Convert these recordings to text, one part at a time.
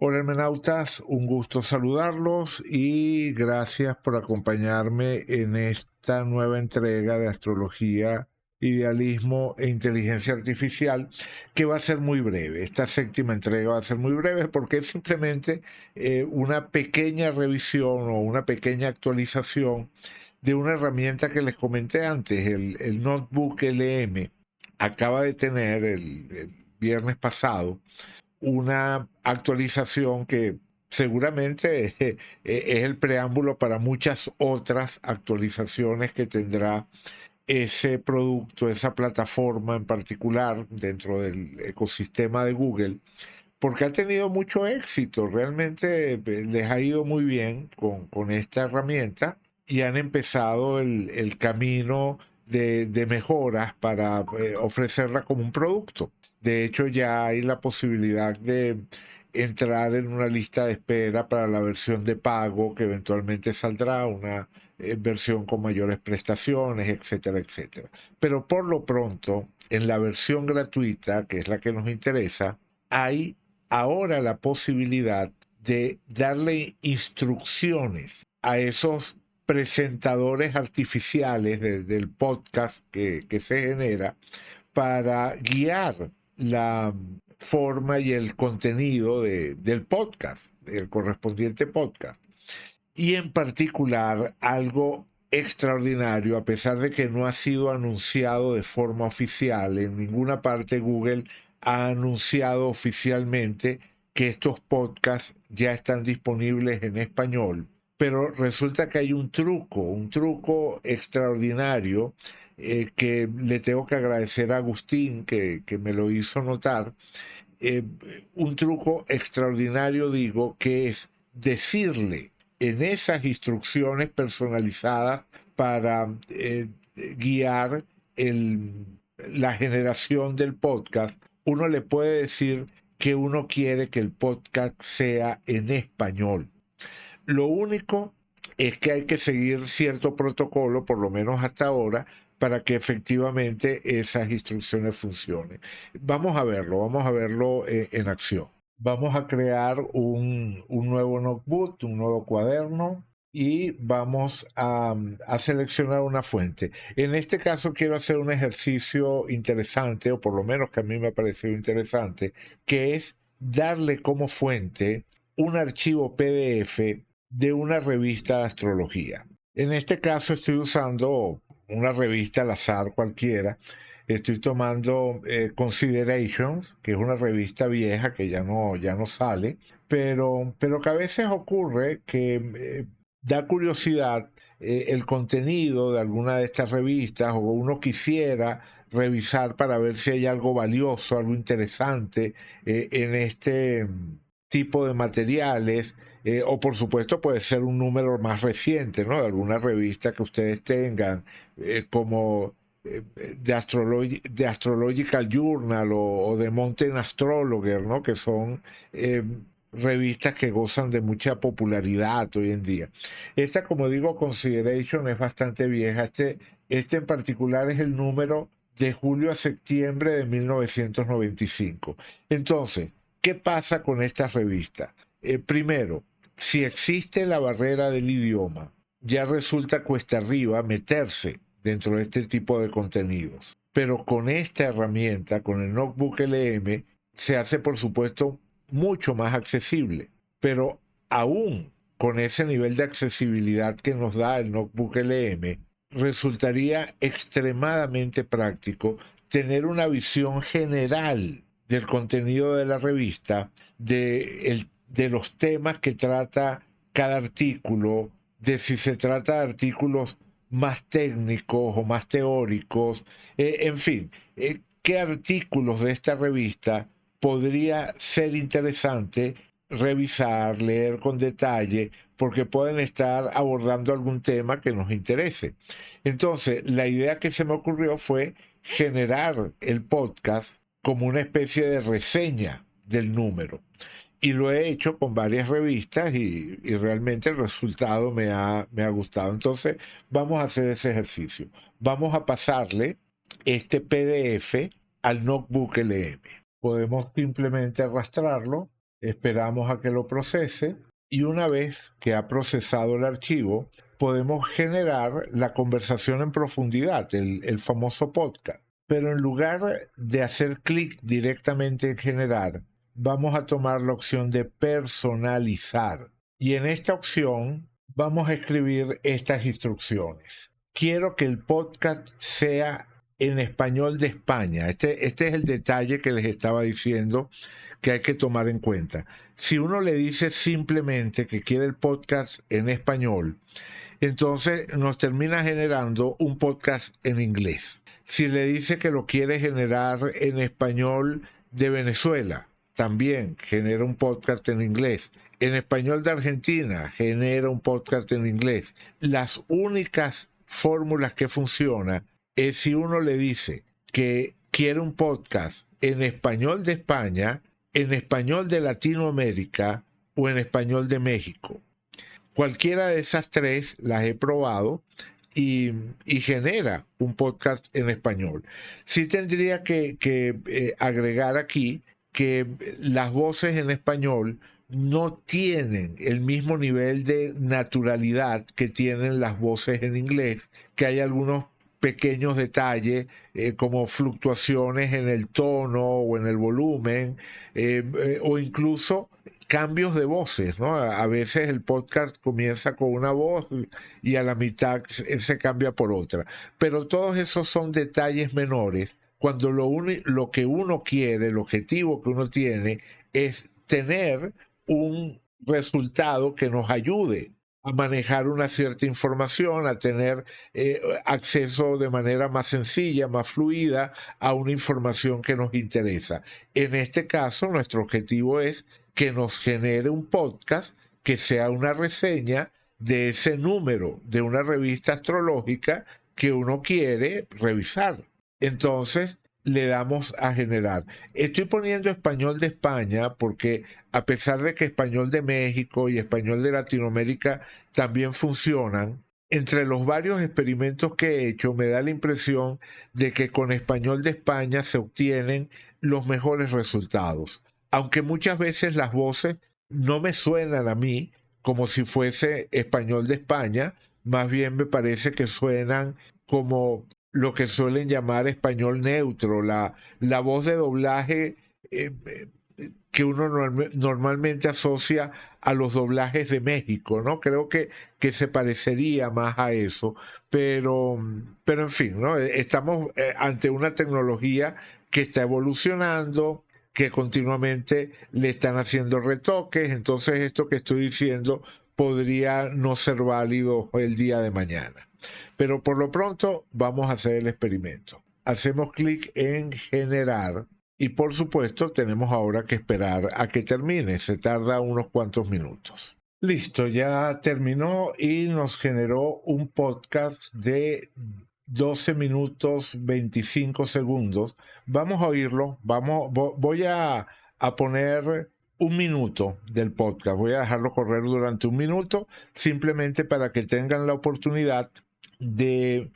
Hola hermenautas, un gusto saludarlos y gracias por acompañarme en esta nueva entrega de Astrología, Idealismo e Inteligencia Artificial, que va a ser muy breve. Esta séptima entrega va a ser muy breve porque es simplemente una pequeña revisión o una pequeña actualización de una herramienta que les comenté antes, el Notebook LM. Acaba de tener el viernes pasado una actualización que seguramente es el preámbulo para muchas otras actualizaciones que tendrá ese producto, esa plataforma en particular dentro del ecosistema de Google, porque ha tenido mucho éxito. Realmente les ha ido muy bien con esta herramienta y han empezado el camino de mejoras para ofrecerla como un producto. De hecho, ya hay la posibilidad de entrar en una lista de espera para la versión de pago que eventualmente saldrá, una versión con mayores prestaciones, etcétera, etcétera. Pero por lo pronto, en la versión gratuita, que es la que nos interesa, hay ahora la posibilidad de darle instrucciones a esos presentadores artificiales del podcast que se genera para guiar la forma y el contenido del podcast, el correspondiente podcast. Y en particular algo extraordinario, a pesar de que no ha sido anunciado de forma oficial, en ninguna parte Google ha anunciado oficialmente que estos podcasts ya están disponibles en español. Pero resulta que hay un truco extraordinario que le tengo que agradecer a Agustín, que me lo hizo notar. eh, un truco extraordinario, digo, que es decirle en esas instrucciones personalizadas para guiar la generación del podcast, uno le puede decir que uno quiere que el podcast sea en español. Lo único es que hay que seguir cierto protocolo, por lo menos hasta ahora, para que efectivamente esas instrucciones funcionen. Vamos a verlo en acción. Vamos a crear un nuevo notebook, un nuevo cuaderno y vamos a seleccionar una fuente. En este caso quiero hacer un ejercicio interesante, o por lo menos que a mí me ha parecido interesante, que es darle como fuente un archivo PDF de una revista de astrología. En este caso estoy usando una revista al azar cualquiera. Estoy tomando Considerations, que es una revista vieja que ya no sale, pero que a veces ocurre que da curiosidad el contenido de alguna de estas revistas, o uno quisiera revisar para ver si hay algo valioso, algo interesante en este tipo de materiales, o por supuesto puede ser un número más reciente, ¿no? De alguna revista que ustedes tengan, como de Astrological Journal o de Mountain Astrologer, ¿no? Que son eh, revistas que gozan de mucha popularidad hoy en día. Esta, como digo, Consideration es bastante vieja. Este en particular es el número de julio a septiembre de 1995. Entonces, ¿qué pasa con estas revistas? Primero, si existe la barrera del idioma, ya resulta cuesta arriba meterse dentro de este tipo de contenidos. Pero con esta herramienta, con el Notebook LM, se hace, por supuesto, mucho más accesible. Pero aún con ese nivel de accesibilidad que nos da el Notebook LM, resultaría extremadamente práctico tener una visión general del contenido de la revista, de los temas que trata cada artículo, de si se trata de artículos más técnicos o más teóricos, en fin, qué artículos de esta revista podría ser interesante revisar, leer con detalle, porque pueden estar abordando algún tema que nos interese. Entonces, la idea que se me ocurrió fue generar el podcast como una especie de reseña del número. Y lo he hecho con varias revistas y realmente el resultado me ha gustado. Entonces, vamos a hacer ese ejercicio. Vamos a pasarle este PDF al Notebook LM. Podemos simplemente arrastrarlo Esperamos a que lo procese y una vez que ha procesado el archivo, podemos generar la conversación en profundidad, el famoso podcast. Pero en lugar de hacer clic directamente en generar, vamos a tomar la opción de personalizar. Y en esta opción vamos a escribir estas instrucciones. Quiero que el podcast sea en español de España. Este es el detalle que les estaba diciendo que hay que tomar en cuenta. Si uno le dice simplemente que quiere el podcast en español, entonces nos termina generando un podcast en inglés. Si le dice que lo quiere generar en español de Venezuela, también genera un podcast en inglés. En español de Argentina, genera un podcast en inglés. Las únicas fórmulas que funcionan es si uno le dice que quiere un podcast en español de España, en español de Latinoamérica o en español de México. Cualquiera de esas tres las he probado y genera un podcast en español. Sí tendría que agregar aquí que las voces en español no tienen el mismo nivel de naturalidad que tienen las voces en inglés, que hay algunos pequeños detalles como fluctuaciones en el tono o en el volumen o incluso cambios de voces, ¿no? A veces el podcast comienza con una voz y a la mitad se cambia por otra. Pero todos esos son detalles menores cuando lo que uno quiere, el objetivo que uno tiene es tener un resultado que nos ayude a manejar una cierta información, a tener acceso de manera más sencilla, más fluida a una información que nos interesa. En este caso, nuestro objetivo es que nos genere un podcast que sea una reseña de ese número de una revista astrológica que uno quiere revisar. Entonces, le damos a generar. Estoy poniendo español de España porque a pesar de que español de México y español de Latinoamérica también funcionan, entre los varios experimentos que he hecho me da la impresión de que con español de España se obtienen los mejores resultados. Aunque muchas veces las voces no me suenan a mí como si fuese español de España, más bien me parece que suenan como lo que suelen llamar español neutro, la voz de doblaje eh, que uno normalmente asocia a los doblajes de México, ¿no? Creo que se parecería más a eso, pero en fin, ¿no? Estamos ante una tecnología que está evolucionando, que continuamente le están haciendo retoques, entonces esto que estoy diciendo podría no ser válido el día de mañana. Pero por lo pronto vamos a hacer el experimento. Hacemos clic en generar y por supuesto tenemos ahora que esperar a que termine. Se tarda unos cuantos minutos. Listo, ya terminó y nos generó un podcast de 12 minutos 25 segundos. Vamos a oírlo. Voy a poner un minuto del podcast. Voy a dejarlo correr durante un minuto simplemente para que tengan la oportunidad de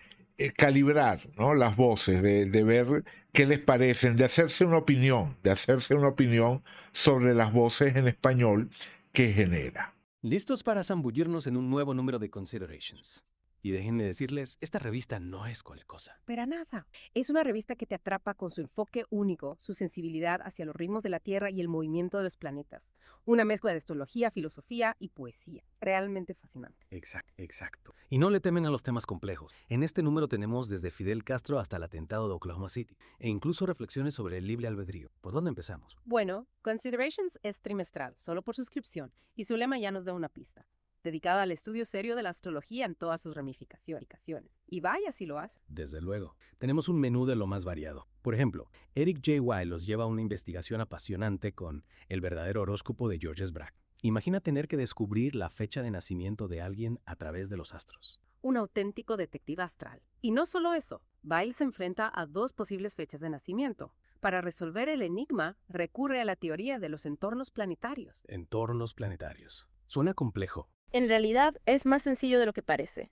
calibrar, ¿no? Las voces, de ver qué les parecen, de hacerse una opinión sobre las voces en español que genera. Listos para zambullirnos en un nuevo número de Considerations. Y déjenme decirles, esta revista no es cualquier cosa. Para nada. Es una revista que te atrapa con su enfoque único, su sensibilidad hacia los ritmos de la Tierra y el movimiento de los planetas. Una mezcla de astrología, filosofía y poesía. Realmente fascinante. Exacto. Y no le temen a los temas complejos. En este número tenemos desde Fidel Castro hasta el atentado de Oklahoma City, e incluso reflexiones sobre el libre albedrío. ¿Por dónde empezamos? Bueno, Considerations es trimestral, solo por suscripción, y su lema ya nos da una pista. Dedicado al estudio serio de la astrología en todas sus ramificaciones. Y vaya si lo hace. Desde luego. Tenemos un menú de lo más variado. Por ejemplo, Eric J. Weil los lleva a una investigación apasionante con El verdadero horóscopo de Georges Braque. Imagina tener que descubrir la fecha de nacimiento de alguien a través de los astros. Un auténtico detective astral. Y no solo eso, Weil se enfrenta a dos posibles fechas de nacimiento. Para resolver el enigma, recurre a la teoría de los entornos planetarios. Entornos planetarios. Suena complejo. En realidad, es más sencillo de lo que parece.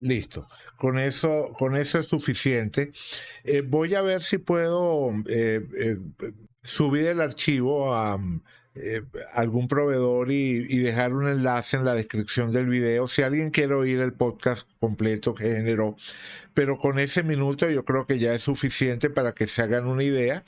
Listo, con eso es suficiente. Voy a ver si puedo subir el archivo algún proveedor y dejar un enlace en la descripción del video si alguien quiere oír el podcast completo que generó. Pero con ese minuto yo creo que ya es suficiente para que se hagan una idea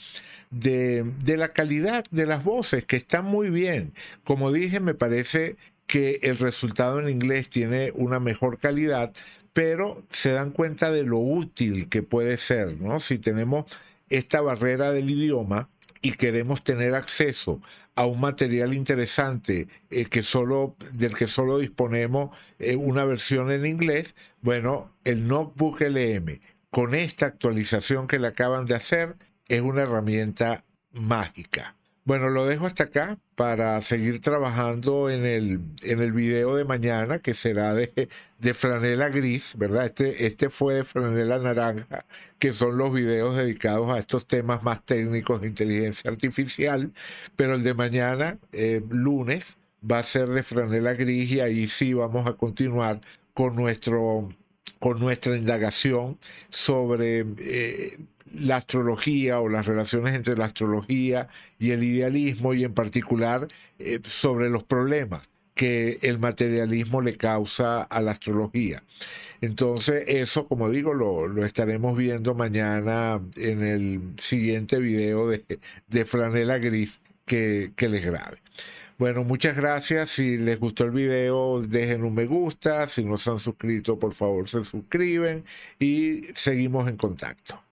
de la calidad de las voces, que están muy bien. Como dije, me parece que el resultado en inglés tiene una mejor calidad, pero se dan cuenta de lo útil que puede ser, ¿no? Si tenemos esta barrera del idioma y queremos tener acceso a un material interesante del que solo disponemos una versión en inglés, bueno, el Notebook LM con esta actualización que le acaban de hacer es una herramienta mágica. Bueno, lo dejo hasta acá para seguir trabajando en el video de mañana, que será de franela gris, ¿verdad? Este fue de franela naranja, que son los videos dedicados a estos temas más técnicos de inteligencia artificial, pero el de mañana, lunes, va a ser de franela gris y ahí sí vamos a continuar con nuestra indagación sobre la astrología o las relaciones entre la astrología y el idealismo y en particular sobre los problemas que el materialismo le causa a la astrología. Entonces eso, como digo, lo estaremos viendo mañana en el siguiente video de franela gris que les grabe. Bueno, muchas gracias. Si les gustó el video, dejen un me gusta. Si no se han suscrito, por favor, se suscriben y seguimos en contacto.